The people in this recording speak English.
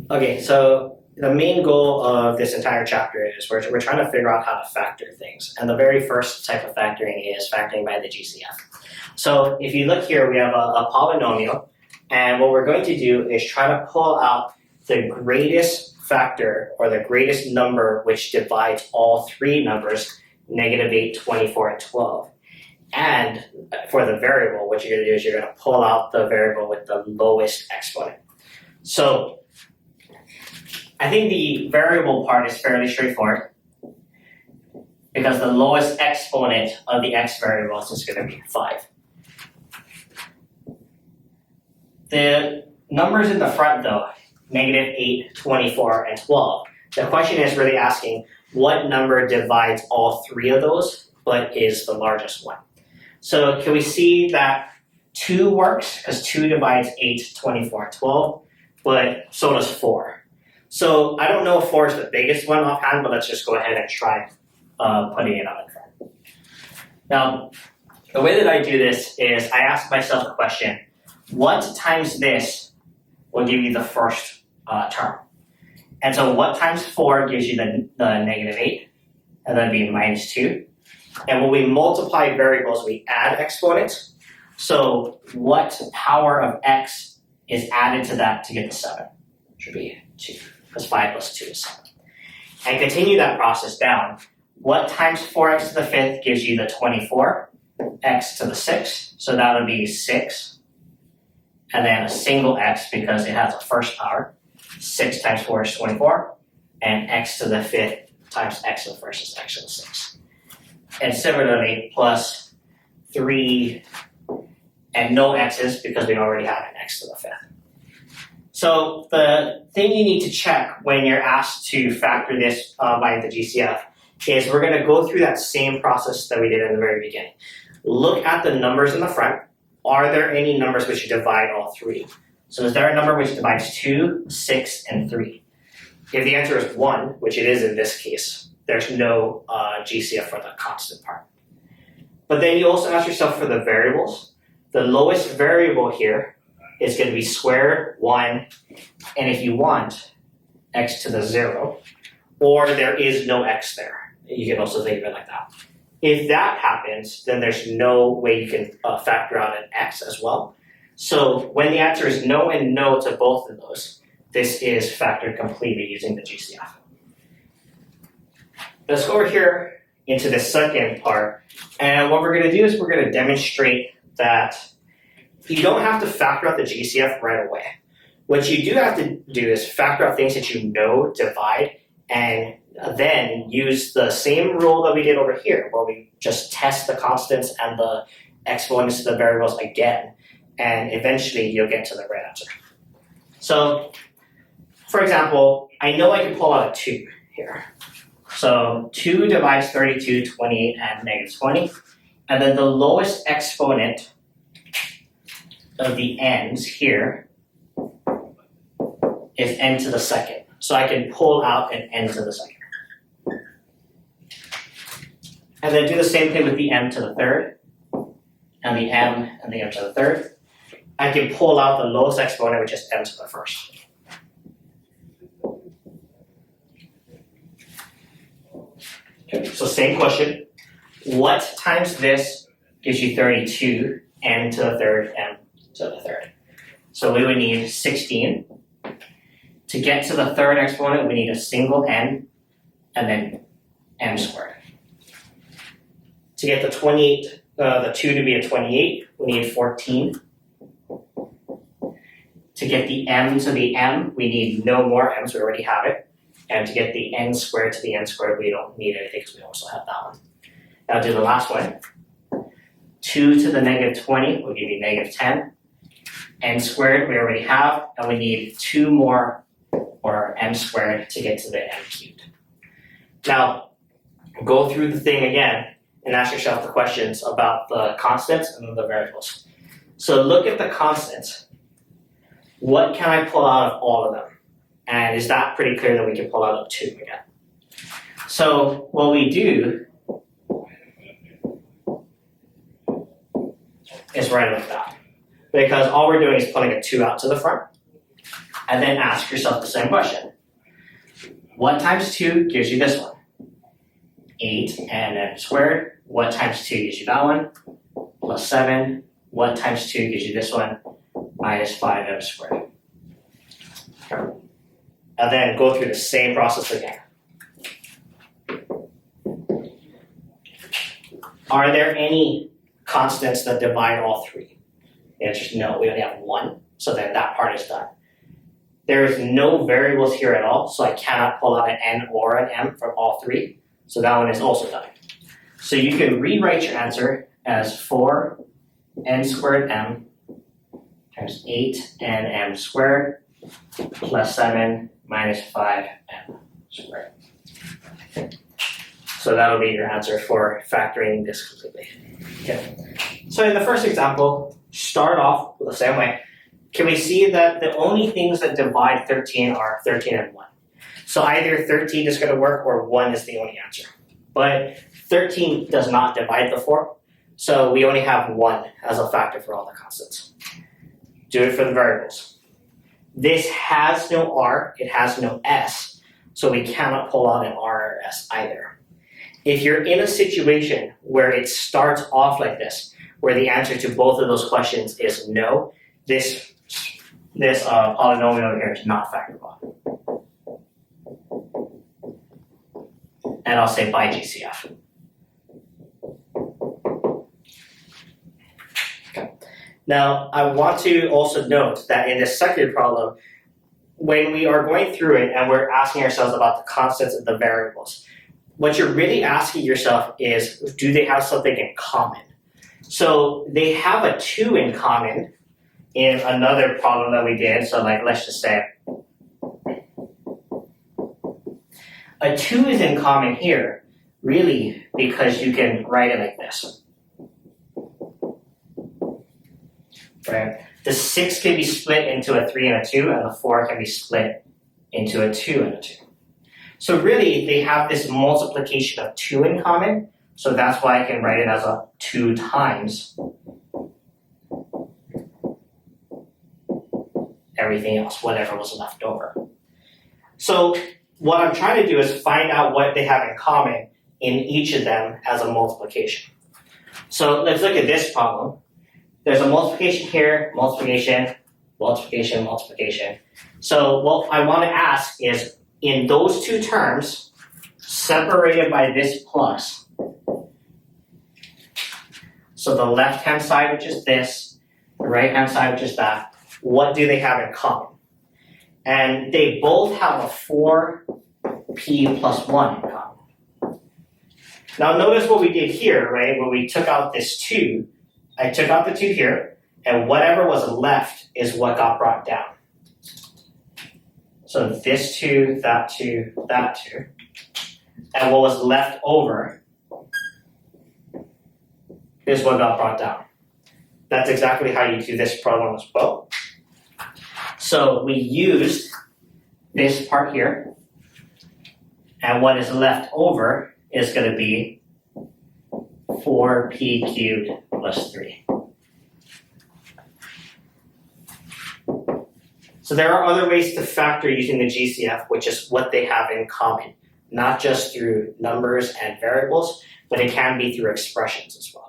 Okay, so the main goal of this entire chapter is we're trying to figure out how to factor things. And the very first type of factoring is factoring by the GCF. So if you look here, we have a polynomial. And what we're going to do is try to pull out the greatest factor or the greatest number which divides all three numbers, -8, 24, and 12. And for the variable, what you're going to do is you're going to pull out the variable with the lowest exponent. So I think the variable part is fairly straightforward because the lowest exponent of the x variable is just going to be 5. The numbers in the front though, -8, 24, and 12. The question is really asking what number divides all three of those but is the largest one. So can we see that 2 works because 2 divides 8, 24, and 12, but so does 4. So I don't know if 4 is the biggest one offhand, but let's just go ahead and try putting it out in front. Now, the way that I do this is I ask myself the question, what times this will give you the first term? And so what times 4 gives you the -8? And that'd be -2. And when we multiply variables, we add exponents. So what power of x is added to that to get the 7? Should be 2, because 5 plus 2 is 7. And continue that process down. What times 4x to the 5th gives you the 24? X to the 6, so that would be 6. And then a single x because it has a first power. 6 times 4 is 24. And x to the 5th times x to the 1st is x to the 6th. And similarly, plus 3 and no x's because we already have an x to the 5th. So the thing you need to check when you're asked to factor this by the GCF is we're going to go through that same process that we did in the very beginning. Look at the numbers in the front. Are there any numbers which divide all three? So is there a number which divides 2, 6, and 3? If the answer is 1, which it is in this case, there's no GCF for the constant part. But then you also ask yourself for the variables. The lowest variable here is going to be square 1, and if you want, x to the 0, or there is no x there. You can also think of it like that. If that happens, then there's no way you can factor out an x as well. So when the answer is no and no to both of those, this is factored completely using the GCF. Let's go over here into the second part, and what we're going to do is we're going to demonstrate that you don't have to factor out the GCF right away. What you do have to do is factor out things that you know divide, and then use the same rule that we did over here, where we just test the constants and the exponents of the variables again, and eventually you'll get to the right answer. So, for example, I know I can pull out a 2 here. So 2 divides 32, 28, and -20. And then the lowest exponent of the ends here is n to the 2nd. So I can pull out an n to the 2nd. And then do the same thing with the m to the 3rd, and the m and the m to the 3rd. I can pull out the lowest exponent, which is m to the 1st. Okay, so same question. What times this gives you 32, n to the 3rd, m to the 3rd? So we would need 16. To get to the 3rd exponent, we need a single n, and then m squared. To get the 28, the 2 to be a 28, we need 14. To get the m to the m, we need no more m's, we already have it. And to get the n squared to the n squared, we don't need anything because we also have that one. Now do the last one. 2 to the -20 will give you -10. N squared we already have, and we need 2 more, or m squared, to get to the m cubed. Now, go through the thing again and ask yourself the questions about the constants and then the variables. So look at the constants. What can I pull out of all of them? And is that pretty clear that we can pull out of 2 again? So what we do is write it like that. Because all we're doing is pulling a 2 out to the front. and then ask yourself the same question. What times 2 gives you this one? 8 and m squared. What times 2 gives you that one? Plus 7. What times 2 gives you this one? Minus 5m squared. And then go through the same process again. Are there any constants that divide all 3? The answer is no, we only have 1, so then that part is done. There is no variables here at all, so I cannot pull out an n or an m from all 3, so that one is also done. So you can rewrite your answer as 4n squared m times 8n m squared plus 7 minus 5m squared. So that'll be your answer for factoring this completely. Okay. So in the first example, start off the same way. Can we see that the only things that divide 13 are 13 and 1? So either 13 is going to work or 1 is the only answer. But 13 does not divide the 4, so we only have 1 as a factor for all the constants. Do it for the variables. This has no r, it has no s, so we cannot pull out an r or s either. If you're in a situation where it starts off like this, where the answer to both of those questions is no, this polynomial over here is not factorable. And I'll say by GCF. Okay. Now, I want to also note that in this second problem, when we are going through it and we're asking ourselves about the constants and the variables, what you're really asking yourself is, do they have something in common? So they have a 2 in common in another problem that we did. So like, let's just say a 2 is in common here, really, because you can write it like this. Right? The 6 can be split into a 3 and a 2, and the 4 can be split into a 2 and a 2. So really, they have this multiplication of 2 in common, so that's why I can write it as a 2 times everything else, whatever was left over. So what I'm trying to do is find out what they have in common in each of them as a multiplication. So let's look at this problem. There's a multiplication here, multiplication, multiplication, multiplication. So what I want to ask is, in those 2 terms, separated by this plus, so the left-hand side, which is this, the right-hand side, which is that, what do they have in common? And they both have a 4p plus 1 in common. Now notice what we did here, right? When we took out this 2, I took out the 2 here, and whatever was left is what got brought down. So this 2, that 2, that 2. And what was left over is what got brought down. That's exactly how you do this problem as well. So we used this part here, and what is left over is going to be 4p cubed plus 3. So there are other ways to factor using the GCF, which is what they have in common, not just through numbers and variables, but it can be through expressions as well.